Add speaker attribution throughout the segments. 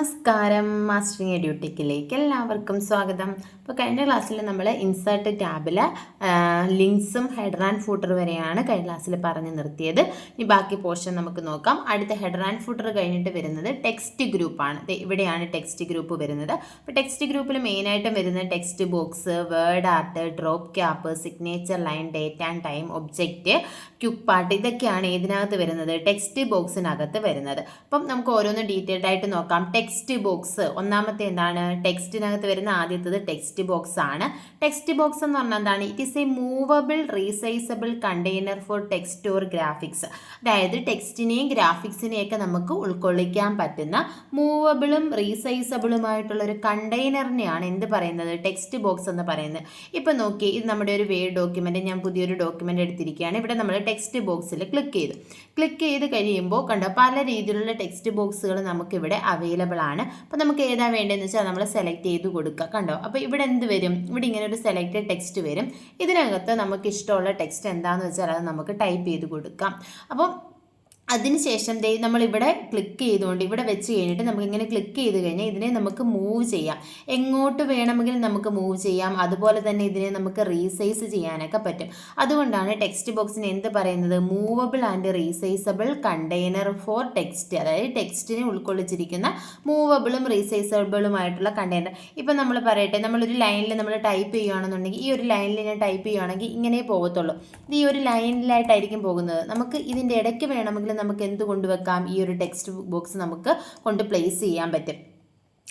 Speaker 1: നമസ്കാരം, മാസ്റ്ററിങ് എഡ്യൂടെക്കിലേക്ക് എല്ലാവർക്കും സ്വാഗതം. അപ്പോൾ കഴിഞ്ഞ ക്ലാസ്സിൽ നമ്മൾ ഇൻസേർട്ട് ടാബിൽ ലിങ്ക്സും ഹെഡർ ആൻഡ് ഫൂട്ടർ വരെയാണ് കഴിഞ്ഞ ക്ലാസ്സിൽ പറഞ്ഞു നിർത്തിയത്. ഇനി ബാക്കി പോർഷൻ നമുക്ക് നോക്കാം. അടുത്ത ഹെഡർ ആൻഡ് ഫൂട്ടർ കഴിഞ്ഞിട്ട് വരുന്നത് ടെക്സ്റ്റ് ഗ്രൂപ്പാണ്. ഇവിടെയാണ് ടെക്സ്റ്റ് ഗ്രൂപ്പ് വരുന്നത്. അപ്പോൾ ടെക്സ്റ്റ് ഗ്രൂപ്പിൽ മെയിനായിട്ടും വരുന്നത് text box, word art, drop cap, signature line, date and time, object, quick part, ഇതൊക്കെയാണ് ഇതിനകത്ത് വരുന്നത്, ടെക്സ്റ്റ് ബോക്സിനകത്ത് വരുന്നത്. അപ്പം നമുക്ക് ഓരോന്ന് ഡീറ്റെയിൽഡ് ആയിട്ട് നോക്കാം. ടെക്സ്റ്റ് ബോക്സ് ഒന്നാമത്തെ എന്താണ്? ടെക്സ്റ്റിനകത്ത് വരുന്ന ആദ്യത്തത് ടെക്സ്റ്റ് ബോക്സ് ആണ്. ടെക്സ്റ്റ് ബോക്സ് എന്ന് പറഞ്ഞാൽ എന്താണ്? It is a movable resizable container for text or graphics. അതായത് ടെക്സ്റ്റിനെയും ഗ്രാഫിക്സിനെയൊക്കെ നമുക്ക് ഉൾക്കൊള്ളിക്കാൻ പറ്റുന്ന മൂവബിളും റീസൈസബിളുമായിട്ടുള്ള ഒരു കണ്ടെയ്നറിനെയാണ് എന്ത് പറയുന്നത്? ടെക്സ്റ്റ് ബോക്സ് എന്ന് പറയുന്നത്. ഇപ്പം നോക്കി, ഇത് നമ്മുടെ ഒരു വേർഡ് ഡോക്യുമെന്റ്, ഞാൻ പുതിയൊരു ഡോക്യുമെന്റ് എടുത്തിരിക്കുകയാണ്. ഇവിടെ നമ്മൾ ടെക്സ്റ്റ് ബോക്സിൽ ക്ലിക്ക് ചെയ്ത് കഴിയുമ്പോൾ കണ്ടോ, പല രീതിയിലുള്ള ടെക്സ്റ്റ് ബോക്സുകൾ നമുക്കിവിടെ അവൈലബിൾ ആണ്. അപ്പോൾ നമുക്ക് ഏതാ വേണ്ടതെന്ന് വെച്ചാൽ നമ്മൾ സെലക്ട് ചെയ്ത് കൊടുക്കുക. കണ്ടോ, അപ്പോൾ ഇവിടെ എന്ത് വരും? ഇവിടെ ഇങ്ങനെ ഒരു സെലക്റ്റഡ് ടെക്സ്റ്റ് വരും. ഇതിനകത്ത് നമുക്ക് ഇഷ്ടമുള്ള ടെക്സ്റ്റ് എന്താണെന്ന് വെച്ചാൽ അത് നമുക്ക് ടൈപ്പ് ചെയ്ത് കൊടുക്കാം. അപ്പോൾ അതിനുശേഷം നമ്മളിവിടെ ക്ലിക്ക് ചെയ്തുകൊണ്ട് ഇവിടെ വെച്ച് കഴിഞ്ഞിട്ട് നമുക്ക് ഇങ്ങനെ ക്ലിക്ക് ചെയ്ത് കഴിഞ്ഞാൽ ഇതിനെ നമുക്ക് മൂവ് ചെയ്യാം. എങ്ങോട്ട് വേണമെങ്കിൽ നമുക്ക് മൂവ് ചെയ്യാം. അതുപോലെ തന്നെ ഇതിനെ നമുക്ക് റീസൈസ് ചെയ്യാനൊക്കെ പറ്റും. അതുകൊണ്ടാണ് ടെക്സ്റ്റ് ബോക്സിന് എന്ത് പറയുന്നത്? Movable and resizable container for text. അതായത് ടെക്സ്റ്റിനെ ഉൾക്കൊള്ളിച്ചിരിക്കുന്ന മൂവബിളും റീസൈസബിളുമായിട്ടുള്ള കണ്ടെയ്നർ. ഇപ്പം നമ്മൾ പറയട്ടെ, നമ്മളൊരു ലൈനിൽ നമ്മൾ ടൈപ്പ് ചെയ്യുകയാണെന്നുണ്ടെങ്കിൽ, ഈ ഒരു ലൈനിൽ ഞാൻ ടൈപ്പ് ചെയ്യുകയാണെങ്കിൽ ഇങ്ങനെ പോകത്തുള്ളൂ. ഇത് ഈ ഒരു ലൈനിലായിട്ടായിരിക്കും പോകുന്നത്. നമുക്ക് ഇതിൻ്റെ ഇടയ്ക്ക് വേണമെങ്കിൽ നമുക്ക് എന്ത് കൊണ്ടുവെക്കാം? ഈ ഒരു ടെക്സ്റ്റ് ബോക്സ് നമുക്ക് കൊണ്ട് പ്ലേസ് ചെയ്യാൻ പറ്റും.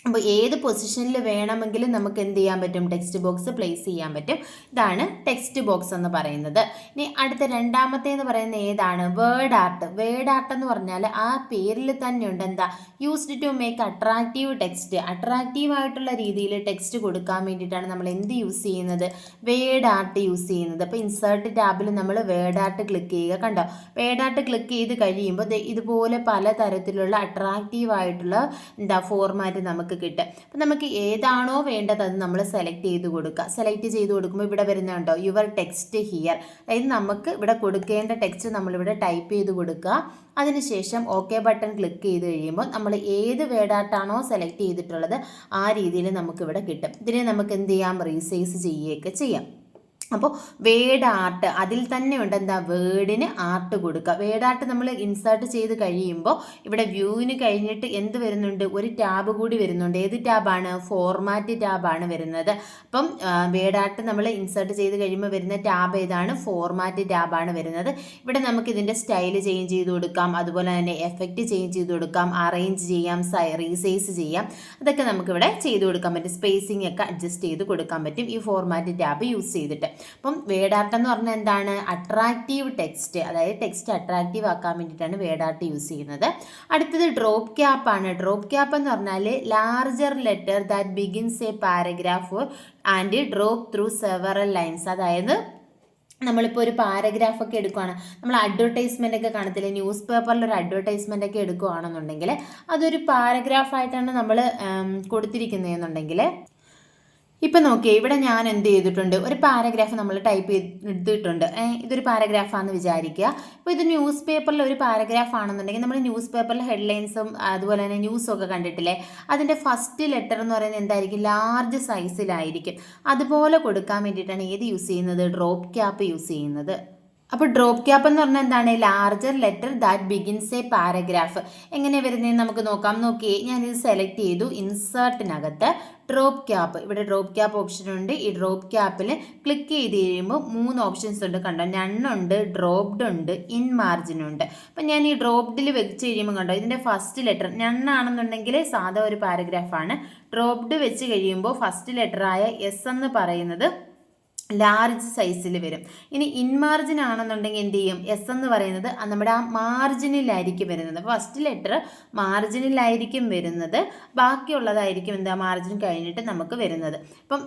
Speaker 1: അപ്പോൾ ഏത് പൊസിഷനിൽ വേണമെങ്കിലും നമുക്ക് എന്ത് ചെയ്യാൻ പറ്റും? ടെക്സ്റ്റ് ബോക്സ് പ്ലേസ് ചെയ്യാൻ പറ്റും. ഇതാണ് ടെക്സ്റ്റ് ബോക്സ് എന്ന് പറയുന്നത്. ഇനി അടുത്ത രണ്ടാമത്തേന്ന് പറയുന്നത് ഏതാണ്? Word art. വേർഡ് ആർട്ട് എന്ന് പറഞ്ഞാൽ ആ പേരിൽ തന്നെ ഉണ്ട് എന്താ? Used to make attractive text. Attractive ആയിട്ടുള്ള രീതിയിൽ ടെക്സ്റ്റ് കൊടുക്കാൻ വേണ്ടിയിട്ടാണ് നമ്മൾ എന്ത് യൂസ് ചെയ്യുന്നത്? വേർഡ് ആർട്ട് യൂസ് ചെയ്യുന്നത്. അപ്പോൾ ഇൻസേർട്ട് ടാബിൽ നമ്മൾ വേർഡ് ആർട്ട് ക്ലിക്ക് ചെയ്യുക. കണ്ടോ, വേർഡ് ആർട്ട് ക്ലിക്ക് ചെയ്ത് കഴിയുമ്പോൾ ഇതുപോലെ പല തരത്തിലുള്ള അട്രാക്റ്റീവ് ആയിട്ടുള്ള ഫോർമാറ്റ് നമുക്ക് കിട്ടും. അപ്പം നമുക്ക് ഏതാണോ വേണ്ടത് അത് നമ്മൾ സെലക്ട് ചെയ്ത് കൊടുക്കുക. സെലക്ട് ചെയ്ത് കൊടുക്കുമ്പോൾ ഇവിടെ വരുന്നുണ്ടോ യുവർ ടെക്സ്റ്റ് ഹിയർ. അതായത് നമുക്ക് ഇവിടെ കൊടുക്കേണ്ട ടെക്സ്റ്റ് നമ്മളിവിടെ ടൈപ്പ് ചെയ്ത് കൊടുക്കുക. അതിനുശേഷം ഓക്കെ ബട്ടൺ ക്ലിക്ക് ചെയ്ത് കഴിയുമ്പോൾ നമ്മൾ ഏത് വേർഡ് ആർട്ടാണോ സെലക്ട് ചെയ്തിട്ടുള്ളത് ആ രീതിയിൽ നമുക്കിവിടെ കിട്ടും. ഇതിനെ നമുക്ക് എന്ത് ചെയ്യാം? റീസൈസ് ചെയ്യുകയൊക്കെ ചെയ്യാം. അപ്പോൾ വേർഡ് ആർട്ട് അതിൽ തന്നെ ഉണ്ട് എന്താ? വേർഡിന് ആർട്ട് കൊടുക്കുക. വേർഡ് ആർട്ട് നമ്മൾ ഇൻസേർട്ട് ചെയ്ത് കഴിയുമ്പോൾ ഇവിടെ വ്യൂവിന് കഴിഞ്ഞിട്ട് എന്ത് വരുന്നുണ്ട്? ഒരു ടാബ് കൂടി വരുന്നുണ്ട്. ഏത് ടാബാണ്? ഫോർമാറ്റ് ടാബാണ് വരുന്നത്. അപ്പം വേർഡ് ആർട്ട് നമ്മൾ ഇൻസേർട്ട് ചെയ്ത് കഴിയുമ്പോൾ വരുന്ന ടാബ് ഏതാണ്? ഫോർമാറ്റ് ടാബാണ് വരുന്നത്. ഇവിടെ നമുക്ക് ഇതിൻ്റെ സ്റ്റൈല് ചേഞ്ച് ചെയ്ത് കൊടുക്കാം. അതുപോലെ തന്നെ എഫക്റ്റ് ചേഞ്ച് ചെയ്ത് കൊടുക്കാം, അറേഞ്ച് ചെയ്യാം, റീസൈസ് ചെയ്യാം. അതൊക്കെ നമുക്കിവിടെ ചെയ്ത് കൊടുക്കാൻ പറ്റും. സ്പേസിംഗ് ഒക്കെ അഡ്ജസ്റ്റ് ചെയ്ത് കൊടുക്കാൻ പറ്റും ഈ ഫോർമാറ്റ് ടാബ് യൂസ് ചെയ്തിട്ട്. അപ്പം വേർഡ് ആർട്ട് എന്ന് പറഞ്ഞാൽ എന്താണ്? Attractive text. അതായത് ടെക്സ്റ്റ് അട്രാക്റ്റീവ് ആക്കാൻ വേണ്ടിയിട്ടാണ് വേർഡ് ആർട്ട് യൂസ് ചെയ്യുന്നത്. അടുത്തത് ഡ്രോപ്പ് ക്യാപ്പ് ആണ്. ഡ്രോപ്പ് ക്യാപ്പ് എന്ന് പറഞ്ഞാൽ larger letter that begins A paragraph and drop through several lines. അതായത് നമ്മളിപ്പോൾ ഒരു പാരഗ്രാഫൊക്കെ എടുക്കുകയാണ്, നമ്മൾ അഡ്വർടൈസ്മെൻ്റ് ഒക്കെ കാണത്തില്ലേ, ന്യൂസ് പേപ്പറിൽ ഒരു അഡ്വർടൈസ്മെൻ്റ് ഒക്കെ എടുക്കുകയാണെന്നുണ്ടെങ്കിൽ അതൊരു പാരഗ്രാഫായിട്ടാണ് നമ്മൾ കൊടുത്തിരിക്കുന്നതെന്നുണ്ടെങ്കിൽ, ഇപ്പം നോക്കിയേ, ഇവിടെ ഞാൻ എന്ത് ചെയ്തിട്ടുണ്ട്? ഒരു പാരഗ്രാഫ് നമ്മൾ ടൈപ്പ് ചെയ്തിട്ടുണ്ട്. ഇതൊരു പാരഗ്രാഫാണെന്ന് വിചാരിക്കുക. അപ്പോൾ ഇത് ന്യൂസ് പേപ്പറിൽ ഒരു പാരഗ്രാഫ് ആണെന്നുണ്ടെങ്കിൽ നമ്മൾ ന്യൂസ് പേപ്പറിൽ ഹെഡ്ലൈൻസും അതുപോലെ തന്നെ ന്യൂസും ഒക്കെ കണ്ടിട്ടില്ലേ? അതിൻ്റെ ഫസ്റ്റ് ലെറ്റർ എന്ന് പറയുന്നത് എന്തായിരിക്കും? ലാർജ് സൈസിലായിരിക്കും. അതുപോലെ കൊടുക്കാൻ വേണ്ടിയിട്ടാണ് ഏത് യൂസ് ചെയ്യുന്നത്? ഡ്രോപ്പ് ക്യാപ്പ് യൂസ് ചെയ്യുന്നത്. അപ്പോൾ ഡ്രോപ്പ് ക്യാപ്പ് എന്ന് പറഞ്ഞാൽ എന്താണ്? Larger letter that begins A paragraph. എങ്ങനെ വരുന്നതെന്ന് നമുക്ക് നോക്കാം. നോക്കിയേ, ഞാനിത് സെലക്ട് ചെയ്തു. ഇൻസേർട്ടിനകത്ത് ഡ്രോപ്പ് ക്യാപ്പ്, ഇവിടെ ഡ്രോപ്പ് ക്യാപ്പ് ഓപ്ഷൻ ഉണ്ട്. ഈ ഡ്രോപ്പ് ക്യാപ്പിൽ ക്ലിക്ക് ചെയ്ത് കഴിയുമ്പോൾ 3 ഓപ്ഷൻസ് ഉണ്ട്. കണ്ടോ, നണ്ണുണ്ട്, ഡ്രോപ്ഡ് ഉണ്ട്, ഇൻ മാർജിൻ ഉണ്ട്. അപ്പം ഞാൻ ഈ ഡ്രോപ്ഡിൽ വെച്ച് കഴിയുമ്പോൾ കണ്ടോ, ഇതിൻ്റെ ഫസ്റ്റ് ലെറ്റർ നണ്ണാണെന്നുണ്ടെങ്കിൽ സാധാ ഒരു പാരഗ്രാഫാണ്. ഡ്രോപ്ഡ് വെച്ച് കഴിയുമ്പോൾ ഫസ്റ്റ് ലെറ്ററായ എസ് എന്ന് പറയുന്നത് ലാർജ് സൈസിൽ വരും. ഇനി ഇൻമാർജിൻ ആണെന്നുണ്ടെങ്കിൽ എന്ത് ചെയ്യും? എസ് എന്ന് പറയുന്നത് നമ്മുടെ ആ മാർജിനിലായിരിക്കും വരുന്നത്. ഫസ്റ്റ് ലെറ്റർ മാർജിനിലായിരിക്കും വരുന്നത്, ബാക്കിയുള്ളതായിരിക്കും എന്താ? മാർജിൻ കഴിഞ്ഞിട്ട് നമുക്ക് വരുന്നത്. അപ്പം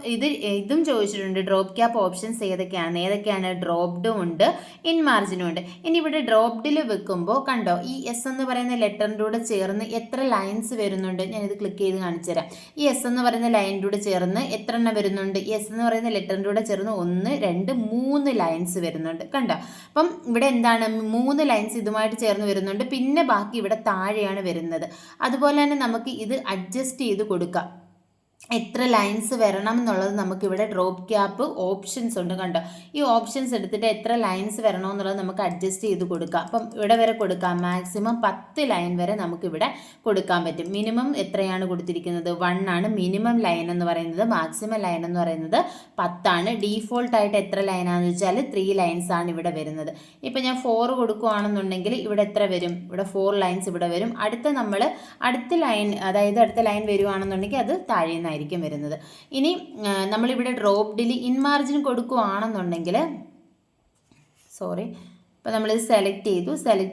Speaker 1: ഇതും ചോദിച്ചിട്ടുണ്ട്. ഡ്രോപ്പ് ക്യാപ്പ് ഓപ്ഷൻസ് ഏതൊക്കെയാണ്? ഡ്രോപ്ഡും ഉണ്ട്, ഇൻമാർജിനും ഉണ്ട്. ഇനി ഇവിടെ ഡ്രോപ്ഡിൽ വെക്കുമ്പോൾ കണ്ടോ, ഈ എസ് എന്ന് പറയുന്ന ലെറ്ററിൻ്റെ കൂടെ ചേർന്ന് എത്ര ലൈൻസ് വരുന്നുണ്ട്? ഞാനിത് ക്ലിക്ക് ചെയ്ത് കാണിച്ചു തരാം. ഈ എസ് എന്ന് പറയുന്ന ലൈനിൻ്റെ കൂടെ ചേർന്ന് എത്ര എണ്ണം വരുന്നുണ്ട്? ഈ എസ് എന്ന് പറയുന്ന ലെറ്ററിൻ്റെ കൂടെ ചേർന്ന് ചേർന്ന് 1 2 3 ലൈൻസ് വരുന്നുണ്ട് കണ്ടോ. അപ്പം ഇവിടെ എന്താണ് 3 ലൈൻസ് ഇതുമായിട്ട് ചേർന്ന് വരുന്നുണ്ട്. പിന്നെ ബാക്കി ഇവിടെ താഴെയാണ് വരുന്നത്. അതുപോലെ തന്നെ നമുക്ക് ഇത് അഡ്ജസ്റ്റ് ചെയ്ത് കൊടുക്കാം. എത്ര ലൈൻസ് വരണം എന്നുള്ളത് നമുക്കിവിടെ ഡ്രോപ്പ് ക്യാപ്പ് ഓപ്ഷൻസ് ഉണ്ട് കണ്ടോ. ഈ ഓപ്ഷൻസ് എടുത്തിട്ട് എത്ര ലൈൻസ് വരണമെന്നുള്ളത് നമുക്ക് അഡ്ജസ്റ്റ് ചെയ്ത് കൊടുക്കാം. അപ്പം ഇവിടെ വരെ കൊടുക്കാം. മാക്സിമം 10 ലൈൻ വരെ നമുക്കിവിടെ കൊടുക്കാൻ പറ്റും. മിനിമം എത്രയാണ് കൊടുത്തിരിക്കുന്നത്? 1 ആണ് മിനിമം ലൈൻ എന്ന് പറയുന്നത്. മാക്സിമം ലൈൻ എന്ന് പറയുന്നത് 10 ആണ്. ഡീഫോൾട്ടായിട്ട് എത്ര ലൈനാണെന്ന് വെച്ചാൽ 3 ലൈൻസ് ആണ് ഇവിടെ വരുന്നത്. ഇപ്പം ഞാൻ 4 കൊടുക്കുകയാണെന്നുണ്ടെങ്കിൽ ഇവിടെ എത്ര വരും? ഇവിടെ 4 ലൈൻസ് ഇവിടെ വരും. അടുത്ത ലൈൻ, അതായത് അടുത്ത ലൈൻ വരുവാണെന്നുണ്ടെങ്കിൽ അത് താഴെ ആയിരിക്കും വരുന്നത്. ഇനി നമ്മളിവിടെ ഡ്രോപ്ഡിൽ ഇൻ മാർജിൻ കൊടുക്കുകയാണെന്നുണ്ടെങ്കിൽ അപ്പോൾ നമ്മളിത് സെലക്ട്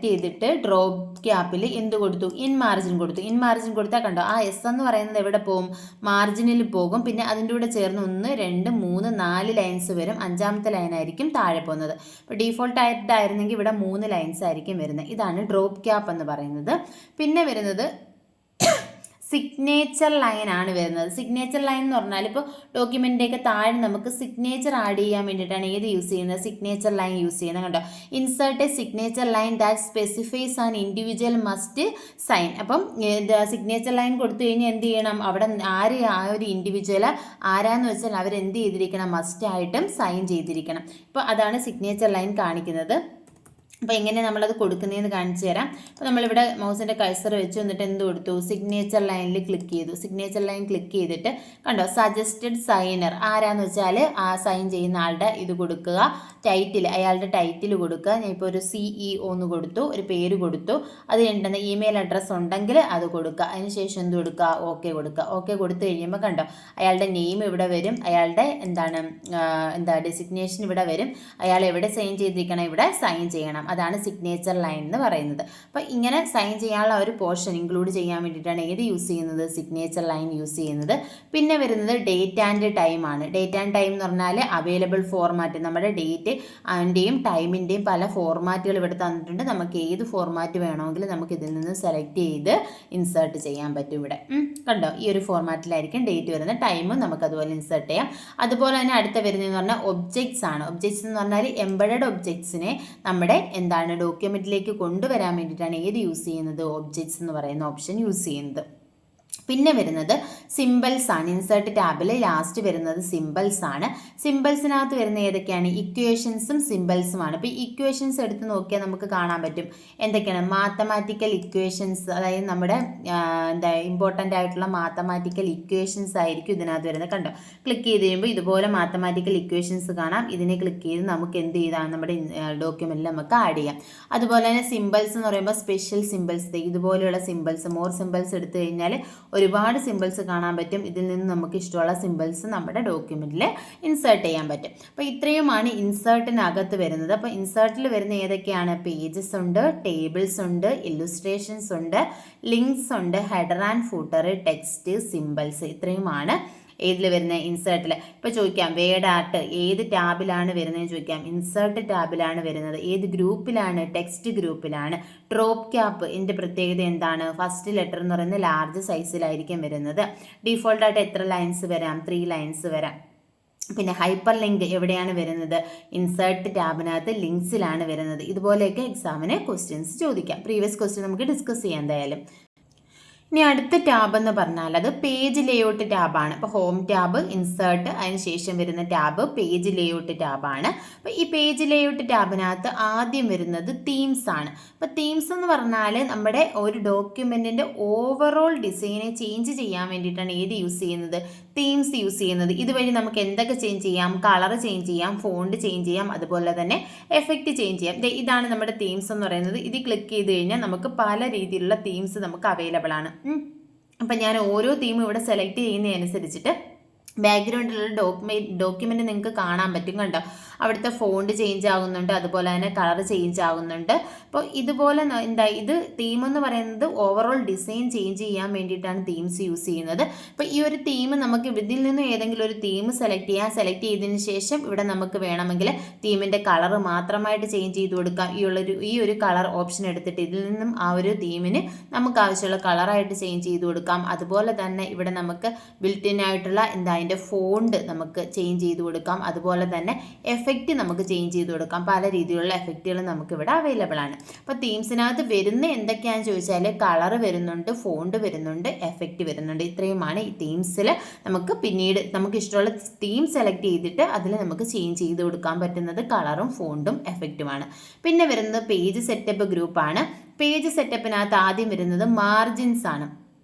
Speaker 1: ചെയ്തിട്ട് ഡ്രോപ്പ് ക്യാപ്പിൽ എന്ത് കൊടുത്തു? ഇൻ മാർജിൻ കൊടുത്തു. ഇൻ മാർജിൻ കൊടുത്താൽ കണ്ടോ ആ എസ് എന്ന് പറയുന്നത് എവിടെ പോകും? മാർജിനിൽ പോകും. പിന്നെ അതിൻ്റെ കൂടെ ചേർന്ന് 1 2 3 4 ലൈൻസ് വരും. 5ാമത്തെ ലൈനായിരിക്കും താഴെ പോകുന്നത്. അപ്പോൾ ഡീഫോൾട്ടായിട്ടായിരുന്നെങ്കിൽ ഇവിടെ 3 ലൈൻസ് ആയിരിക്കും വരുന്നത്. ഇതാണ് ഡ്രോപ്പ് ക്യാപ്പ് എന്ന് പറയുന്നത്. പിന്നെ വരുന്നത് സിഗ്നേച്ചർ ലൈൻ ആണ് വരുന്നത്. സിഗ്നേച്ചർ ലൈൻ എന്ന് പറഞ്ഞാൽ ഇപ്പോൾ ഡോക്യുമെൻ്റിൻ്റെയൊക്കെ താഴെ നമുക്ക് സിഗ്നേച്ചർ ആഡ് ചെയ്യാൻ വേണ്ടിയിട്ടാണ് ഏത് യൂസ് ചെയ്യുന്നത്? സിഗ്നേച്ചർ ലൈൻ യൂസ് ചെയ്യുന്നത് കണ്ടോ. Insert a signature line that specifies an individual must sign. അപ്പം സിഗ്നേച്ചർ ലൈൻ കൊടുത്തു കഴിഞ്ഞാൽ എന്ത് ചെയ്യണം? അവിടെ ആ ഒരു ഇൻഡിവിജ്വൽ ആരാന്ന് വെച്ചാൽ അവരെന്ത് ചെയ്തിരിക്കണം? മസ്റ്റായിട്ടും സൈൻ ചെയ്തിരിക്കണം. ഇപ്പോൾ അതാണ് സിഗ്നേച്ചർ ലൈൻ കാണിക്കുന്നത്. അപ്പോൾ എങ്ങനെ നമ്മളത് കൊടുക്കുന്നതെന്ന് കാണിച്ചു തരാം. അപ്പോൾ നമ്മളിവിടെ മൗസിൻ്റെ കഴ്സർ വെച്ച് എന്നിട്ട് എന്ത് കൊടുത്തു? സിഗ്നേച്ചർ ലൈനിൽ ക്ലിക്ക് ചെയ്തു. സിഗ്നേച്ചർ ലൈൻ ക്ലിക്ക് ചെയ്തിട്ട് കണ്ടോ സജസ്റ്റഡ് സൈനർ ആരാന്ന് വെച്ചാൽ ആ സൈൻ ചെയ്യുന്ന ആളുടെ ഇത് കൊടുക്കുക. ടൈറ്റിൽ, അയാളുടെ ടൈറ്റിൽ കൊടുക്കുക. ഞാൻ ഇപ്പോൾ ഒരു CEO എന്ന് കൊടുത്തു, ഒരു പേര് കൊടുത്തു. അത് കഴിഞ്ഞിട്ട് ഇമെയിൽ അഡ്രസ്സ് ഉണ്ടെങ്കിൽ അത് കൊടുക്കുക. അതിനുശേഷം എന്ത് കൊടുക്കുക? ഓക്കെ കൊടുക്കുക. ഓക്കെ കൊടുത്തു കഴിയുമ്പോൾ കണ്ടോ അയാളുടെ നെയിം ഇവിടെ വരും. അയാളുടെ ഡെസിഗ്നേഷൻ ഇവിടെ വരും. അയാൾ എവിടെ സൈൻ ചെയ്തിരിക്കണം? ഇവിടെ സൈൻ ചെയ്യണം. അതാണ് സിഗ്നേച്ചർ ലൈൻ എന്ന് പറയുന്നത്. അപ്പോൾ ഇങ്ങനെ സൈൻ ചെയ്യാനുള്ള ഒരു പോർഷൻ ഇൻക്ലൂഡ് ചെയ്യാൻ വേണ്ടിയിട്ടാണ് ഏത് യൂസ് ചെയ്യുന്നത്? സിഗ്നേച്ചർ ലൈൻ യൂസ് ചെയ്യുന്നത്. പിന്നെ വരുന്നത് ഡേറ്റ് ആൻഡ് ടൈം ആണ്. ഡേറ്റ് ആൻഡ് ടൈം എന്ന് പറഞ്ഞാൽ അവൈലബിൾ ഫോർമാറ്റ്, നമ്മുടെ ഡേറ്റ് അതിൻ്റെയും ടൈമിൻ്റെയും പല ഫോർമാറ്റുകൾ ഇവിടെ തന്നിട്ടുണ്ട്. നമുക്ക് ഏത് ഫോർമാറ്റ് വേണമെങ്കിലും നമുക്ക് ഇതിൽ നിന്ന് സെലക്ട് ചെയ്ത് ഇൻസേർട്ട് ചെയ്യാൻ പറ്റും. ഇവിടെ കണ്ടോ ഈ ഒരു ഫോർമാറ്റിലായിരിക്കും ഡേറ്റ് വരുന്നത്. ടൈമും നമുക്ക് അതുപോലെ ഇൻസേർട്ട് ചെയ്യാം. അതുപോലെ തന്നെ അടുത്ത വരുന്നതെന്ന് പറഞ്ഞാൽ ഒബ്ജക്ട്സ് ആണ്. ഒബ്ജക്ട്സ് എന്ന് പറഞ്ഞാൽ എംബഡഡ് ഒബ്ജക്ട്സിനെ നമ്മുടെ ഡോക്യുമെന്റിലേക്ക് കൊണ്ടുവരാൻ വേണ്ടിയിട്ടാണ് ഏത് യൂസ് ചെയ്യുന്നത്? ഒബ്ജക്ട്സ് എന്ന് പറയുന്ന ഓപ്ഷൻ യൂസ് ചെയ്യുന്നത്. പിന്നെ വരുന്നത് സിമ്പിൾസ് ആണ്. ഇൻസേർട്ട് ടാബിൽ ലാസ്റ്റ് വരുന്നത് സിമ്പിൾസ് ആണ്. സിമ്പിൾസിനകത്ത് വരുന്ന ഏതൊക്കെയാണ്? ഇക്വേഷൻസും സിമ്പിൾസുമാണ്. ഇപ്പോൾ ഇക്വേഷൻസ് എടുത്ത് നോക്കിയാൽ നമുക്ക് കാണാൻ പറ്റും എന്തൊക്കെയാണ്? മാത്തമാറ്റിക്കൽ ഇക്വേഷൻസ്, അതായത് നമ്മുടെ ഇമ്പോർട്ടൻ്റ് ആയിട്ടുള്ള മാത്തമാറ്റിക്കൽ ഇക്വേഷൻസ് ആയിരിക്കും ഇതിനകത്ത് വരുന്നത്. കണ്ടോ ക്ലിക്ക് ചെയ്ത് കഴിയുമ്പോൾ ഇതുപോലെ മാത്തമാറ്റിക്കൽ ഇക്വേഷൻസ് കാണാം. ഇതിനെ ക്ലിക്ക് ചെയ്ത് നമുക്ക് എന്ത് ചെയ്താൽ നമ്മുടെ ഡോക്യുമെൻറ്റിൽ നമുക്ക് ആഡ് ചെയ്യാം. അതുപോലെ തന്നെ സിമ്പിൾസ് എന്ന് പറയുമ്പോൾ സ്പെഷ്യൽ സിമ്പിൾസ്, ഇതുപോലെയുള്ള സിമ്പിൾസ്, മോർ സിമ്പിൾസ് എടുത്തു കഴിഞ്ഞാൽ ഒരുപാട് സിമ്പിൾസ് കാണാൻ പറ്റും. ഇതിൽ നിന്ന് നമുക്ക് ഇഷ്ടമുള്ള സിമ്പിൾസ് നമ്മുടെ ഡോക്യുമെൻറ്റിൽ ഇൻസേർട്ട് ചെയ്യാൻ പറ്റും. അപ്പോൾ ഇത്രയുമാണ് ഇൻസേർട്ടിനകത്ത് വരുന്നത്. അപ്പോൾ ഇൻസേർട്ടിൽ വരുന്ന ഏതൊക്കെയാണ്? പേജസ് ഉണ്ട്, ടേബിൾസ് ഉണ്ട്, ഇല്ലുസ്ട്രേഷൻസ് ഉണ്ട്, ലിങ്ക്സ് ഉണ്ട്, header and footer, text, symbols. ഇത്രയുമാണ് ഏതിൽ വരുന്ന ഇൻസേർട്ടിൽ. ഇപ്പോൾ ചോദിക്കാം വേഡ് ആർട്ട് ഏത് ടാബിലാണ് വരുന്നതെന്ന് ചോദിക്കാം. ഇൻസേർട്ട് ടാബിലാണ് വരുന്നത്. ഏത് ഗ്രൂപ്പിലാണ്? ടെക്സ്റ്റ് ഗ്രൂപ്പിലാണ്. ഡ്രോപ്പ് ക്യാപ്പ് എൻ്റെ പ്രത്യേകത എന്താണ്? ഫസ്റ്റ് ലെറ്റർ എന്ന് പറയുന്നത് ലാർജ് സൈസിലായിരിക്കും വരുന്നത്. ഡീഫോൾട്ടായിട്ട് എത്ര ലൈൻസ് വരാം? 3 ലൈൻസ് വരാം. പിന്നെ ഹൈപ്പർ ലിങ്ക് എവിടെയാണ് വരുന്നത്? ഇൻസേർട്ട് ടാബിനകത്ത് ലിങ്ക്സിലാണ് വരുന്നത്. ഇതുപോലെയൊക്കെ എക്സാമിന് ക്വസ്റ്റ്യൻസ് ചോദിക്കാം. പ്രീവിയസ് ക്വസ്റ്റ്യൻ നമുക്ക് ഡിസ്കസ് ചെയ്യാം എന്തായാലും. ഇനി അടുത്ത ടാബ് എന്ന് പറഞ്ഞാൽ അത് പേജ് ലേഔട്ട് ടാബാണ്. അപ്പോൾ ഹോം ടാബ്, ഇൻസേർട്ട്, അതിനുശേഷം വരുന്ന ടാബ് പേജ് ലേഔട്ട് ടാബാണ്. അപ്പോൾ ഈ പേജ് ലേഔട്ട് ടാബിനകത്ത് ആദ്യം വരുന്നത് തീംസ് ആണ്. അപ്പോൾ തീംസ് എന്ന് പറഞ്ഞാൽ നമ്മുടെ ഒരു ഡോക്യുമെൻറ്റിൻ്റെ ഓവറോൾ ഡിസൈനെ ചേഞ്ച് ചെയ്യാൻ വേണ്ടിയിട്ടാണ് ഏത് യൂസ് ചെയ്യുന്നത്? തീംസ് യൂസ് ചെയ്യുന്നത്. ഇതുവഴി നമുക്ക് എന്തൊക്കെ ചേഞ്ച് ചെയ്യാം? കളർ ചേഞ്ച് ചെയ്യാം, ഫോണ്ട് ചേഞ്ച് ചെയ്യാം, അതുപോലെ തന്നെ എഫക്റ്റ് ചേഞ്ച് ചെയ്യാം. ഇതാണ് നമ്മുടെ തീംസ് എന്ന് പറയുന്നത്. ഇത് ക്ലിക്ക് ചെയ്ത് കഴിഞ്ഞാൽ നമുക്ക് പല രീതിയിലുള്ള തീംസ് നമുക്ക് അവൈലബിൾ ആണ്. അപ്പം ഞാൻ ഓരോ തീമും ഇവിടെ സെലക്ട് ചെയ്യുന്നതനുസരിച്ചിട്ട് ബാക്ക്ഗ്രൗണ്ടിലുള്ള ഡോക്യുമെൻറ്റ് നിങ്ങൾക്ക് കാണാൻ പറ്റും. കണ്ടോ അവിടുത്തെ ഫോണ്ട് ചേഞ്ച് ആകുന്നുണ്ട്, അതുപോലെ തന്നെ കളർ ചേഞ്ച് ആകുന്നുണ്ട്. അപ്പോൾ ഇതുപോലെ ഇത് തീം എന്ന് പറയുന്നത് ഓവറോൾ ഡിസൈൻ ചേഞ്ച് ചെയ്യാൻ വേണ്ടിയിട്ടാണ് തീംസ് യൂസ് ചെയ്യുന്നത്. അപ്പോൾ ഈ ഒരു തീം നമുക്ക് ഇതിൽ നിന്ന് ഏതെങ്കിലും ഒരു തീം സെലക്ട് ചെയ്തതിന് ശേഷം ഇവിടെ നമുക്ക് വേണമെങ്കിൽ തീമിൻ്റെ കളർ മാത്രമായിട്ട് ചേഞ്ച് ചെയ്ത് കൊടുക്കാം. ഈ ഒരു കളർ ഓപ്ഷൻ എടുത്തിട്ട് ഇതിൽ നിന്നും ആ ഒരു തീമിന് നമുക്ക് ആവശ്യമുള്ള കളറായിട്ട് ചേഞ്ച് ചെയ്ത് കൊടുക്കാം. അതുപോലെ തന്നെ ഇവിടെ നമുക്ക് ബിൽറ്റിൻ ആയിട്ടുള്ള അതിൻ്റെ ഫോണ്ട് നമുക്ക് ചേഞ്ച് ചെയ്ത് കൊടുക്കാം. അതുപോലെ തന്നെ എഫക്റ്റ് നമുക്ക് ചേഞ്ച് ചെയ്ത് കൊടുക്കാം. പല രീതിയിലുള്ള എഫക്റ്റുകൾ നമുക്ക് ഇവിടെ അവൈലബിൾ ആണ്. അപ്പോൾ തീംസിനകത്ത് വരുന്ന എന്തൊക്കെയാണെന്ന് ചോദിച്ചാൽ കളർ വരുന്നുണ്ട്, ഫോണ്ട് വരുന്നുണ്ട്, എഫക്റ്റ് വരുന്നുണ്ട്. ഇത്രയുമാണ് ഈ തീംസിൽ നമുക്ക് പിന്നീട് നമുക്ക് ഇഷ്ടമുള്ള തീം സെലക്ട് ചെയ്തിട്ട് അതിൽ നമുക്ക് ചേഞ്ച് ചെയ്ത് കൊടുക്കാൻ പറ്റുന്നത് കളറും ഫോണ്ടും എഫക്റ്റുമാണ്. പിന്നെ വരുന്നത് പേജ് സെറ്റപ്പ് ഗ്രൂപ്പാണ്. പേജ് സെറ്റപ്പിനകത്ത് ആദ്യം വരുന്നത് മാർജിൻസ് ആണ്.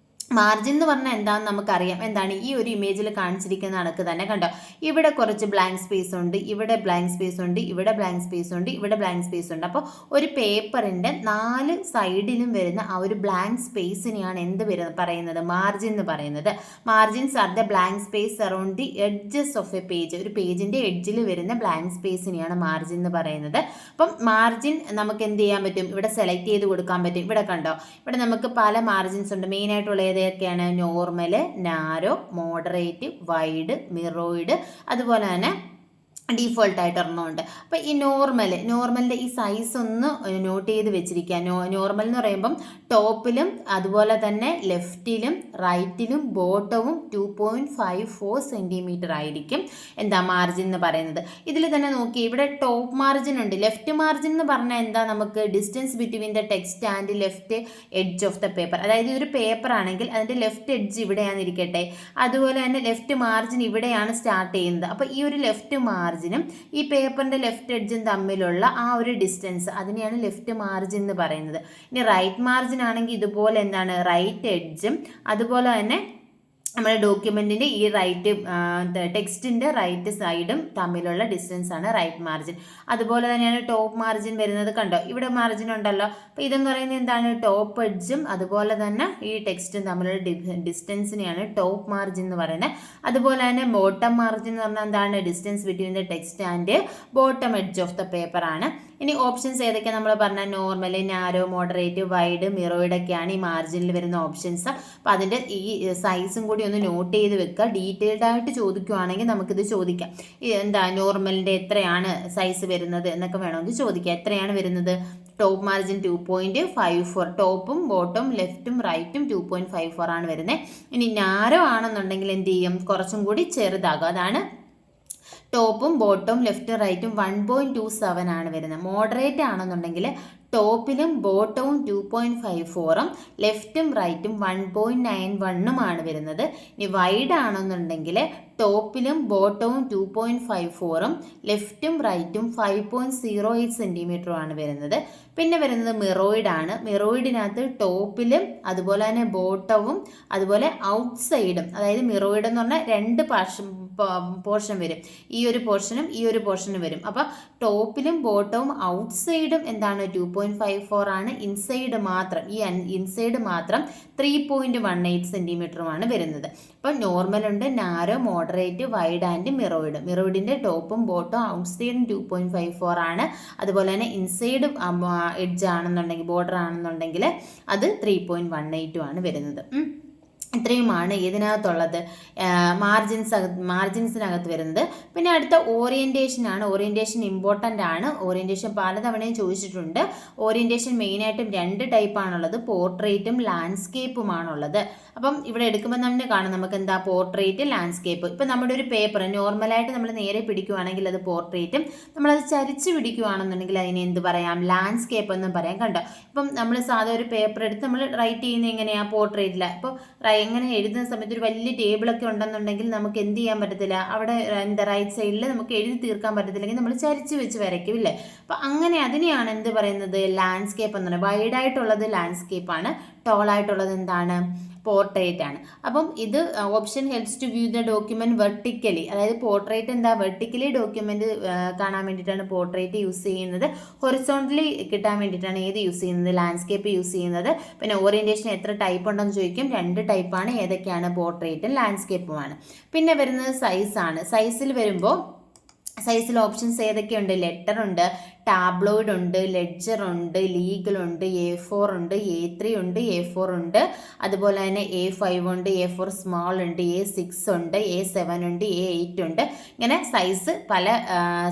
Speaker 1: മാർജിൻ എന്ന് പറഞ്ഞാൽ എന്താണെന്ന് നമുക്കറിയാം. എന്താണ് ഈ ഒരു ഇമേജിൽ കാണിച്ചിരിക്കുന്ന കണക്ക് തന്നെ കണ്ടോ, ഇവിടെ കുറച്ച് ബ്ലാങ്ക് സ്പേസ് ഉണ്ട്, ഇവിടെ ബ്ലാങ്ക് സ്പേസ് ഉണ്ട്, ഇവിടെ ബ്ലാങ്ക് സ്പേസ് ഉണ്ട്, ഇവിടെ ബ്ലാങ്ക് സ്പേസ് ഉണ്ട്. അപ്പോൾ ഒരു പേപ്പറിൻ്റെ 4 സൈഡിലും വരുന്ന ആ ഒരു ബ്ലാങ്ക് സ്പേസിനെയാണ് പറയുന്നത് മാർജിൻ എന്ന് പറയുന്നത്. Margins are the blank space around the edges of A page. ഒരു പേജിൻ്റെ എഡ്ജിൽ വരുന്ന ബ്ലാങ്ക് സ്പേസിനെയാണ് മാർജിൻ എന്ന് പറയുന്നത്. അപ്പം മാർജിൻ നമുക്ക് എന്ത് ചെയ്യാൻ പറ്റും, ഇവിടെ സെലക്ട് ചെയ്ത് കൊടുക്കാൻ പറ്റും. ഇവിടെ കണ്ടോ, ഇവിടെ നമുക്ക് പല മാർജിൻസ് ഉണ്ട്. മെയിനായിട്ടുള്ള ഏതൊക്കെയാണ്, നോർമല്, നാരോ, മോഡറേറ്റ്, വൈഡ്, മിറോയിഡ്, അതുപോലെ തന്നെ ഡീഫോൾട്ടായിട്ട് ഒരെണ്ണമുണ്ട്. അപ്പോൾ ഈ നോർമലിൻ്റെ ഈ സൈസ് ഒന്ന് നോട്ട് ചെയ്ത് വെച്ചിരിക്കുക. നോർമൽ എന്ന് പറയുമ്പം ടോപ്പിലും അതുപോലെ തന്നെ ലെഫ്റ്റിലും റൈറ്റിലും ബോട്ടവും 2.54 സെൻറ്റിമീറ്റർ ആയിരിക്കും മാർജിൻ എന്ന് പറയുന്നത്. ഇതിൽ തന്നെ നോക്കി, ഇവിടെ ടോപ്പ് മാർജിൻ ഉണ്ട്. ലെഫ്റ്റ് മാർജിൻ എന്ന് പറഞ്ഞാൽ എന്താ, നമുക്ക് distance between the text and left edge of the paper. അതായത് ഇതൊരു പേപ്പർ ആണെങ്കിൽ അതിൻ്റെ ലെഫ്റ്റ് എഡ്ജ് ഇവിടെയാണെന്നിരിക്കട്ടെ, അതുപോലെ തന്നെ ലെഫ്റ്റ് മാർജിൻ ഇവിടെയാണ് സ്റ്റാർട്ട് ചെയ്യുന്നത്. അപ്പോൾ ഈ ഒരു ലെഫ്റ്റ് മാർജിനും ഈ പേപ്പറിൻ്റെ ലെഫ്റ്റ് എഡ്ജും തമ്മിലുള്ള ആ ഒരു ഡിസ്റ്റൻസ്, അതിനെയാണ് ലെഫ്റ്റ് മാർജിൻ എന്ന് പറയുന്നത്. ഇനി റൈറ്റ് മാർജിൻ ആണെങ്കിൽ ഇതുപോലെ റൈറ്റ് എഡ്ജും അതുപോലെ തന്നെ നമ്മുടെ ഡോക്യുമെൻറ്റിൻ്റെ ഈ ടെക്സ്റ്റിൻ്റെ റൈറ്റ് സൈഡും തമ്മിലുള്ള ഡിസ്റ്റൻസ് ആണ് റൈറ്റ് മാർജിൻ. അതുപോലെ തന്നെയാണ് ടോപ്പ് മാർജിൻ വരുന്നത്. കണ്ടോ, ഇവിടെ മാർജിൻ ഉണ്ടല്ലോ. അപ്പോൾ ഇതെന്ന് പറയുന്നത് എന്താണ്, ടോപ്പ് എഡ്ജും അതുപോലെ തന്നെ ഈ ടെക്സ്റ്റും തമ്മിലുള്ള ഡിസ്റ്റൻസിനെയാണ് ടോപ്പ് മാർജിൻ എന്ന് പറയുന്നത്. അതുപോലെ തന്നെ ബോട്ടം മാർജിൻ എന്ന് പറഞ്ഞാൽ എന്താണ്, distance between the text and bottom edge of the paper ആണ്. ഇനി ഓപ്ഷൻസ് ഏതൊക്കെ നമ്മൾ പറഞ്ഞാൽ, നോർമൽ, നാരോ, മോഡറേറ്റ്, വൈഡ്, മിറോയിഡ് ഒക്കെയാണ് ഈ മാർജിനിൽ വരുന്ന ഓപ്ഷൻസ്. അപ്പോൾ അതിൻ്റെ ഈ സൈസും കൂടി ഒന്ന് നോട്ട് ചെയ്ത് വെക്കുക. ഡീറ്റെയിൽഡ് ആയിട്ട് ചോദിക്കുകയാണെങ്കിൽ നമുക്കിത് ചോദിക്കാം. നോർമലിൻ്റെ എത്രയാണ് സൈസ് വരുന്നത് എന്നൊക്കെ വേണമെങ്കിൽ ചോദിക്കാം. എത്രയാണ് വരുന്നത്, ടോപ്പ് മാർജിൻ 2.54, ടോപ്പും ബോട്ടും ലെഫ്റ്റും റൈറ്റും 2.54 ആണ് വരുന്നത്. ഇനി നാരോ ആണെന്നുണ്ടെങ്കിൽ എന്ത് ചെയ്യും, കുറച്ചും കൂടി ചെറുതാകും. അതാണ് ടോപ്പും ബോട്ടും ലെഫ്റ്റും റൈറ്റും 1.27 ആണ് വരുന്നത്. മോഡറേറ്റ് ആണെന്നുണ്ടെങ്കിൽ ടോപ്പിലും ബോട്ടവും 2.54ഉം ലെഫ്റ്റും റൈറ്റും 1.91 വരുന്നത്. ഇനി വൈഡ് ആണെന്നുണ്ടെങ്കിൽ ടോപ്പിലും ബോട്ടവും 2.54ഉം ലെഫ്റ്റും റൈറ്റും 5.08 സെൻറ്റിമീറ്ററുമാണ് വരുന്നത്. പിന്നെ വരുന്നത് മിറോയിഡ് ആണ്. മിറോയിഡിനകത്ത് ടോപ്പിലും അതുപോലെ തന്നെ ബോട്ടവും അതുപോലെ ഔട്ട് സൈഡും, അതായത് മിറോയിഡ് എന്ന് പറഞ്ഞാൽ 2 പോർഷൻ വരും. ഈ ഒരു പോർഷനും ഈ ഒരു പോർഷനും വരും. അപ്പോൾ ടോപ്പിലും ബോട്ടവും ഔട്ട് സൈഡും 2.54 ആണ്. ഇൻസൈഡ് മാത്രം, ഈ ഇൻസൈഡ് മാത്രം 3.18 സെൻറ്റിമീറ്ററുമാണ് വരുന്നത്. അപ്പോൾ നോർമലുണ്ട്, നാരോ, മോഡറേറ്റ്, വൈഡ് ആൻഡ് മിറോയിഡ്. മിറോയിഡിൻ്റെ ടോപ്പും ബോട്ടും ഔട്ട് സൈഡും 2.54 ആണ്. അതുപോലെ തന്നെ ഇൻസൈഡ് എഡ്ജ് ആണെന്നുണ്ടെങ്കിൽ, ബോർഡർ ആണെന്നുണ്ടെങ്കിൽ അത് 3.18 ആണ് വരുന്നത്. ഇത്രയുമാണ് ഇതിനകത്തുള്ളത്, മാർജിൻസിനകത്ത് വരുന്നത്. പിന്നെ അടുത്ത ഓറിയൻറ്റേഷനാണ്. ഓറിയൻറ്റേഷൻ ഇമ്പോർട്ടൻ്റ് ആണ്. ഓറിയൻറ്റേഷൻ പലതവണയും ചോദിച്ചിട്ടുണ്ട്. ഓറിയൻറ്റേഷൻ മെയിനായിട്ടും 2 ടൈപ്പാണുള്ളത്, പോർട്രേറ്റും ലാൻഡ്സ്കേപ്പുമാണുള്ളത്. അപ്പം ഇവിടെ എടുക്കുമ്പോൾ തന്നെ കാണാം നമുക്ക് എന്താ, പോർട്രേറ്റ്, ലാൻഡ്സ്കേപ്പ്. ഇപ്പം നമ്മുടെ ഒരു പേപ്പർ നോർമലായിട്ട് നമ്മൾ നേരെ പിടിക്കുകയാണെങ്കിൽ അത് പോർട്രേറ്റും, നമ്മളത് ചരിച്ച് പിടിക്കുകയാണെന്നുണ്ടെങ്കിൽ അതിനെ എന്ത് പറയാം, ലാൻഡ്സ്കേപ്പ് എന്നും പറയാം. കണ്ടോ, ഇപ്പം നമ്മൾ സാധാ ഒരു പേപ്പർ എടുത്ത് നമ്മൾ റൈറ്റ് ചെയ്യുന്നത് എങ്ങനെയാണ്, പോർട്രേറ്റിലാണ്. ഇപ്പോൾ എങ്ങനെ എഴുതുന്ന സമയത്ത് ഒരു വലിയ ടേബിളൊക്കെ ഉണ്ടെന്നുണ്ടെങ്കിൽ നമുക്ക് എന്ത് ചെയ്യാൻ പറ്റത്തില്ല, അവിടെ റൈറ്റ് സൈഡിൽ നമുക്ക് എഴുതി തീർക്കാൻ പറ്റത്തില്ലെങ്കിൽ നമ്മൾ ചരിച്ച് വെച്ച് വരയ്ക്കും, ഇല്ലേ. അപ്പം അങ്ങനെ അതിനെയാണ് എന്ത് പറയുന്നത്, ലാൻഡ്സ്കേപ്പ് എന്ന് പറയുന്നത്. വൈഡായിട്ടുള്ളത് ലാൻഡ്സ്കേപ്പാണ്, ടോളായിട്ടുള്ളത് എന്താണ്, പോർട്രേറ്റ് ആണ്. അപ്പം ഇത് option helps to view the document vertically. അതായത് പോർട്രേറ്റ് എന്താ, വെർട്ടിക്കലി ഡോക്യുമെന്റ് കാണാൻ വേണ്ടിയിട്ടാണ് പോർട്രേറ്റ് യൂസ് ചെയ്യുന്നത്. ഹൊറിസോണ്ടലി കിട്ടാൻ വേണ്ടിയിട്ടാണ് ഏത് യൂസ് ചെയ്യുന്നത്, ലാൻഡ്സ്കേപ്പ് യൂസ് ചെയ്യുന്നത്. പിന്നെ ഓറിയന്റേഷൻ എത്ര ടൈപ്പ് ഉണ്ടെന്ന് ചോദിക്കും. 2 ടൈപ്പാണ്. ഏതൊക്കെയാണ്, പോർട്രേറ്റും ലാൻഡ്സ്കേപ്പുമാണ്. പിന്നെ വരുന്നത് സൈസാണ്. സൈസിൽ വരുമ്പോൾ സൈസിൽ ഓപ്ഷൻസ് ഏതൊക്കെയുണ്ട്? ലെറ്റർ ഉണ്ട്, ടാബ്ലോയിഡ് ഉണ്ട്, ലെഡ്ജർ ഉണ്ട്, ലീഗൽ ഉണ്ട്, A4 ഉണ്ട്, A3 ഉണ്ട്, A4 ഉണ്ട്, അതുപോലെ തന്നെ A5 ഉണ്ട്, A4 സ്മോൾ ഉണ്ട്, A6 ഉണ്ട്, A7 ഉണ്ട്, A8 ഉണ്ട്. ഇങ്ങനെ സൈസ് പല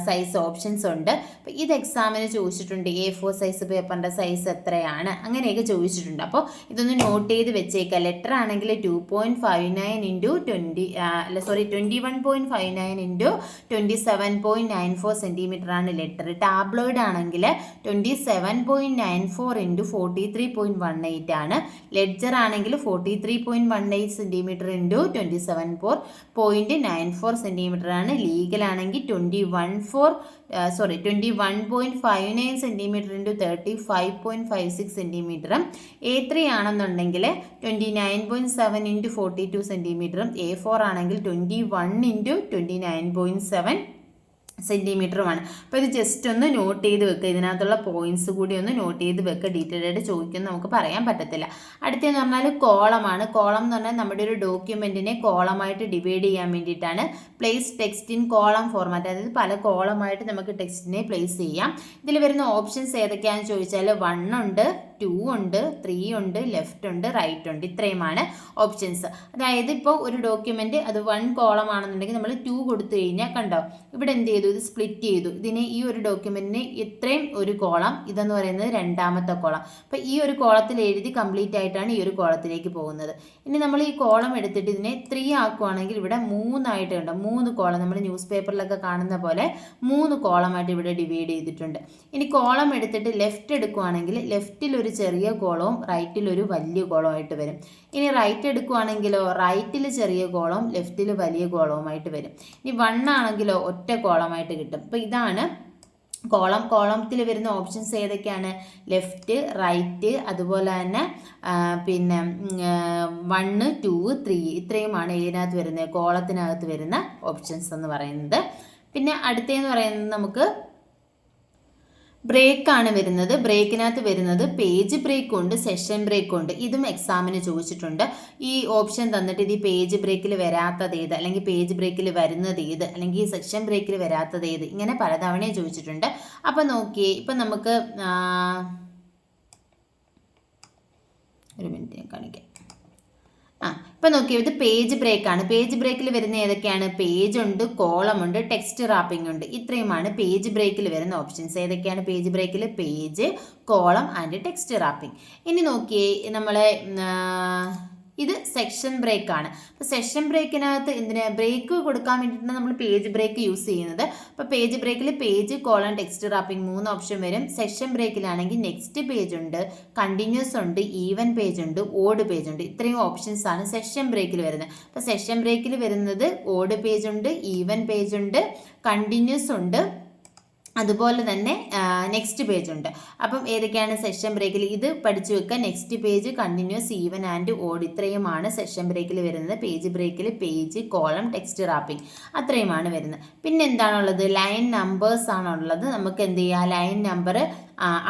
Speaker 1: സൈസ് ഓപ്ഷൻസ് ഉണ്ട്. അപ്പോൾ ഇത് എക്സാമിന് ചോദിച്ചിട്ടുണ്ട്, A4 സൈസ് പേപ്പറിൻ്റെ സൈസ് എത്രയാണ്, അങ്ങനെയൊക്കെ ചോദിച്ചിട്ടുണ്ട്. അപ്പോൾ ഇതൊന്ന് നോട്ട് ചെയ്ത് വെച്ചേക്കുക. ലെറ്റർ ആണെങ്കിൽ 2.59 ഇൻറ്റു 21.59 ഇൻറ്റു 27.94 സെൻറ്റിമീറ്റർ ആണ് ലെറ്റർ. ടാബ്ലോയിഡ് ആണെങ്കിൽ 27.94 ഇൻറ്റു 43.18 ആണ്. ലെഡ്ജർ ആണെങ്കിൽ 43.18 സെൻറ്റിമീറ്റർ ഇൻറ്റു 27.94 സെൻറ്റിമീറ്റർ ആണ്. ലീഗൽ ആണെങ്കിൽ 21.59 സെൻറ്റിമീറ്റർ ഇൻറ്റു 35.56 സെൻറ്റിമീറ്ററും. A3 ആണെന്നുണ്ടെങ്കിൽ 29.7 ഇൻറ്റു 42 സെൻറ്റിമീറ്ററും. A4 ആണെങ്കിൽ 21 ഇൻറ്റു 29.7 സെൻറ്റിമീറ്ററുമാണ്. അപ്പോൾ ഇത് ജസ്റ്റ് ഒന്ന് നോട്ട് ചെയ്ത് വെക്കുക. ഇതിനകത്തുള്ള പോയിന്റ്സ് കൂടി ഒന്ന് നോട്ട് ചെയ്ത് വെക്കുക. ഡീറ്റെയിൽ ആയിട്ട് ചോദിക്കുമെന്ന് നമുക്ക് പറയാൻ പറ്റത്തില്ല. അടുത്തെന്ന് പറഞ്ഞാൽ കോളമാണ്. കോളം എന്ന് പറഞ്ഞാൽ നമ്മുടെ ഒരു ഡോക്യുമെൻറ്റിനെ കോളമായിട്ട് ഡിവൈഡ് ചെയ്യാൻ വേണ്ടിയിട്ടാണ്. Place text in column format, അതായത് പല കോളമായിട്ട് നമുക്ക് ടെക്സ്റ്റിനെ പ്ലേസ് ചെയ്യാം. ഇതിൽ വരുന്ന ഓപ്ഷൻസ് ഏതൊക്കെയാണെന്ന് ചോദിച്ചാൽ 1 ഉണ്ട്, 2 ഉണ്ട്, 3 ഉണ്ട്, ലെഫ്റ്റ് ഉണ്ട്, റൈറ്റ് ഉണ്ട്. ഇത്രയുമാണ് ഓപ്ഷൻസ്. അതായത് ഇപ്പോൾ ഒരു ഡോക്യുമെൻറ്റ് അത് 1 കോളം ആണെന്നുണ്ടെങ്കിൽ നമ്മൾ 2 കൊടുത്തു കഴിഞ്ഞാൽ കണ്ടോ ഇവിടെ എന്ത് ചെയ്തു, ഇത് സ്പ്ലിറ്റ് ചെയ്തു. ഇതിനെ ഈ ഒരു ഡോക്യുമെൻറ്റിന് ഇത്രയും ഒരു കോളം, ഇതെന്ന് പറയുന്നത് രണ്ടാമത്തെ കോളം. അപ്പോൾ ഈ ഒരു കോളത്തിൽ എഴുതി കംപ്ലീറ്റ് ആയിട്ടാണ് ഈ ഒരു കോളത്തിലേക്ക് പോകുന്നത്. ഇനി നമ്മൾ ഈ കോളം എടുത്തിട്ട് ഇതിനെ 3 ആക്കുവാണെങ്കിൽ ഇവിടെ 3 ആയിട്ട് ഉണ്ട്. 3 കോളം നമ്മൾ ന്യൂസ് പേപ്പറിലൊക്കെ കാണുന്ന പോലെ 3 കോളമായിട്ട് ഇവിടെ ഡിവൈഡ് ചെയ്തിട്ടുണ്ട്. ഇനി കോളം എടുത്തിട്ട് ലെഫ്റ്റ് എടുക്കുവാണെങ്കിൽ ലെഫ്റ്റിൽ ഒരു ചെറിയ കോളവും റൈറ്റിൽ ഒരു വലിയ കോളമായിട്ട് വരും. ഇനി റൈറ്റ് എടുക്കുവാണെങ്കിലോ റൈറ്റിൽ ചെറിയ കോളവും ലെഫ്റ്റിൽ വലിയ കോളവുമായിട്ട് വരും. ഇനി 1 ആണെങ്കിലോ ഒറ്റ കോളമായിട്ട് കിട്ടും. അപ്പോൾ ഇതാണ് കോളത്തിൽ വരുന്ന ഓപ്ഷൻസ് ഏതൊക്കെയാണ്? ലെഫ്റ്റ്, റൈറ്റ്, അതുപോലെ തന്നെ പിന്നെ 1, 2, 3 ഇത്രയുമാണ് ഇതിനകത്ത് വരുന്നത്, കോളത്തിനകത്ത് വരുന്ന ഓപ്ഷൻസ് എന്ന് പറയുന്നത്. പിന്നെ അടുത്തതെന്ന് പറയുന്നത് നമുക്ക് ബ്രേക്കാണ് വരുന്നത്. ബ്രേക്കിനകത്ത് വരുന്നത് പേജ് ബ്രേക്കും ഉണ്ട്, സെഷൻ ബ്രേക്കും ഉണ്ട്. ഇതും എക്സാമിന് ചോദിച്ചിട്ടുണ്ട്. ഈ ഓപ്ഷൻ തന്നിട്ട് ഇത് പേജ് ബ്രേക്കിൽ വരാത്തത് ഏത്, അല്ലെങ്കിൽ പേജ് ബ്രേക്കിൽ വരുന്നത് ഏത്, അല്ലെങ്കിൽ സെഷൻ ബ്രേക്കിൽ വരാത്തത് ഏത്, ഇങ്ങനെ പലതവണയും ചോദിച്ചിട്ടുണ്ട്. അപ്പം നോക്കിയേ, ഇപ്പം നമുക്ക് ഒരു മിനിറ്റ് ഞാൻ കാണിക്കാം. ഇപ്പം നോക്കിയോ, ഇത് പേജ് ബ്രേക്കാണ്. പേജ് ബ്രേക്കിൽ വരുന്ന ഏതൊക്കെയാണ്? പേജ് ഉണ്ട്, കോളം ഉണ്ട്, ടെക്സ്റ്റ് റാപ്പിംഗ് ഉണ്ട്. ഇത്രയുമാണ് പേജ് ബ്രേക്കിൽ വരുന്ന ഓപ്ഷൻസ്. ഏതൊക്കെയാണ് പേജ് ബ്രേക്കിൽ? Page, column and text wrapping. ഇനി നോക്കിയേ, നമ്മളെ ഇത് സെക്ഷൻ ബ്രേക്കാണ്. അപ്പോൾ സെക്ഷൻ ബ്രേക്കിനകത്ത് എന്തിനാ ബ്രേക്ക് കൊടുക്കാൻ വേണ്ടിയിട്ടാണ് നമ്മൾ പേജ് ബ്രേക്ക് യൂസ് ചെയ്യുന്നത്. അപ്പോൾ പേജ് ബ്രേക്കിൽ page, column, text wrapping 3 option വരും. സെക്ഷൻ ബ്രേക്കിലാണെങ്കിൽ നെക്സ്റ്റ് പേജ് ഉണ്ട്, കണ്ടിന്യൂസ് ഉണ്ട്, ഈവൻ പേജ് ഉണ്ട്, ഓഡ് പേജ് ഉണ്ട്. ഇത്രയും ഓപ്ഷൻസ് ആണ് സെക്ഷൻ ബ്രേക്കിൽ വരുന്നത്. അപ്പോൾ സെക്ഷൻ ബ്രേക്കിൽ വരുന്നത് ഓഡ് പേജ് ഉണ്ട്, ഈവൻ പേജ് ഉണ്ട്, കണ്ടിന്യൂസ് ഉണ്ട്, അതുപോലെ തന്നെ നെക്സ്റ്റ് പേജ് ഉണ്ട്. അപ്പം ഏതൊക്കെയാണ് സെഷൻ ബ്രേക്കിൽ? ഇത് പഠിച്ചു വെക്കുക. Next page, continuous, even and odd ഇത്രയുമാണ് സെഷൻ ബ്രേക്കിൽ വരുന്നത്. പേജ് ബ്രേക്കിൽ പേജ്, കോളം, ടെക്സ്റ്റ് റാപ്പിംഗ് അത്രയുമാണ് വരുന്നത്. പിന്നെ എന്താണുള്ളത്? ലൈൻ നമ്പേഴ്സ് ആണുള്ളത്. നമുക്ക് എന്ത് ചെയ്യാം? ലൈൻ നമ്പർ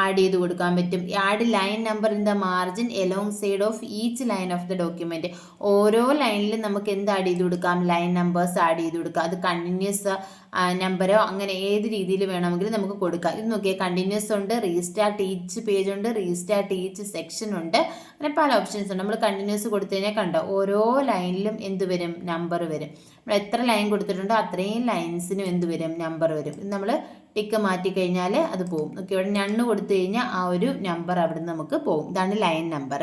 Speaker 1: ആഡ് ചെയ്ത് കൊടുക്കാൻ പറ്റും. Add line number in the margin along side of each line of the document. ഓരോ ലൈനിലും നമുക്ക് എന്ത് ആഡ് ചെയ്ത് കൊടുക്കാം? ലൈൻ നമ്പേഴ്സ് ആഡ് ചെയ്ത് കൊടുക്കാം. അത് കണ്ടിന്യൂസ് നമ്പറോ അങ്ങനെ ഏത് രീതിയിൽ വേണമെങ്കിലും നമുക്ക് കൊടുക്കാം. ഇത് നോക്കിയാൽ കണ്ടിന്യൂസ് ഉണ്ട്, റീസ്റ്റാർട്ട് ഈച്ച് പേജ് ഉണ്ട്, റീസ്റ്റാർട്ട് ഈച്ച് സെക്ഷൻ ഉണ്ട്, അങ്ങനെ പല ഓപ്ഷൻസ് ഉണ്ട്. നമ്മൾ കണ്ടിന്യൂസ് കൊടുത്തു കഴിഞ്ഞാൽ കണ്ടോ ഓരോ ലൈനിലും എന്ത് വരും? നമ്പർ വരും. നമ്മൾ എത്ര ലൈൻ കൊടുത്തിട്ടുണ്ടോ അത്രയും ലൈൻസിനും എന്ത് വരും? നമ്പർ വരും. ഇത് നമ്മൾ ടിക്ക് മാറ്റി കഴിഞ്ഞാൽ അത് പോകും. ഓക്കെ, ഇവിടെ നണ്ണ് കൊടുത്തു കഴിഞ്ഞാൽ ആ ഒരു നമ്പർ അവിടെ നിന്ന് നമുക്ക് പോകും. ഇതാണ് ലൈൻ നമ്പർ.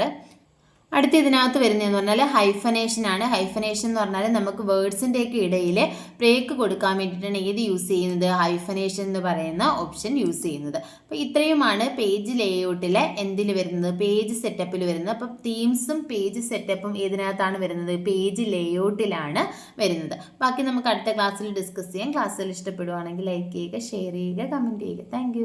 Speaker 1: അടുത്ത ഇതിനകത്ത് വരുന്നതെന്ന് പറഞ്ഞാൽ ഹൈഫനേഷൻ ആണ്. ഹൈഫനേഷൻ എന്ന് പറഞ്ഞാൽ നമുക്ക് വേർഡ്സിൻ്റെയൊക്കെ ഇടയിൽ ബ്രേക്ക് കൊടുക്കാൻ വേണ്ടിയിട്ടാണ് ഏത് യൂസ് ചെയ്യുന്നത്? ഹൈഫനേഷൻ എന്ന് പറയുന്ന ഓപ്ഷൻ യൂസ് ചെയ്യുന്നത്. അപ്പോൾ ഇത്രയുമാണ് പേജ് ലേഔട്ടിൽ എന്തിൽ വരുന്നത്? പേജ് സെറ്റപ്പിൽ വരുന്നത്. അപ്പോൾ തീംസും പേജ് സെറ്റപ്പും ഏതിനകത്താണ് വരുന്നത്? പേജ് ലേഔട്ടിലാണ് വരുന്നത്. ബാക്കി നമുക്ക് അടുത്ത ക്ലാസ്സിൽ ഡിസ്കസ് ചെയ്യാം. ക്ലാസ്സിൽ ഇഷ്ടപ്പെടുവാണെങ്കിൽ ലൈക്ക് ചെയ്യുക, ഷെയർ ചെയ്യുക, കമൻറ്റ് ചെയ്യുക. താങ്ക്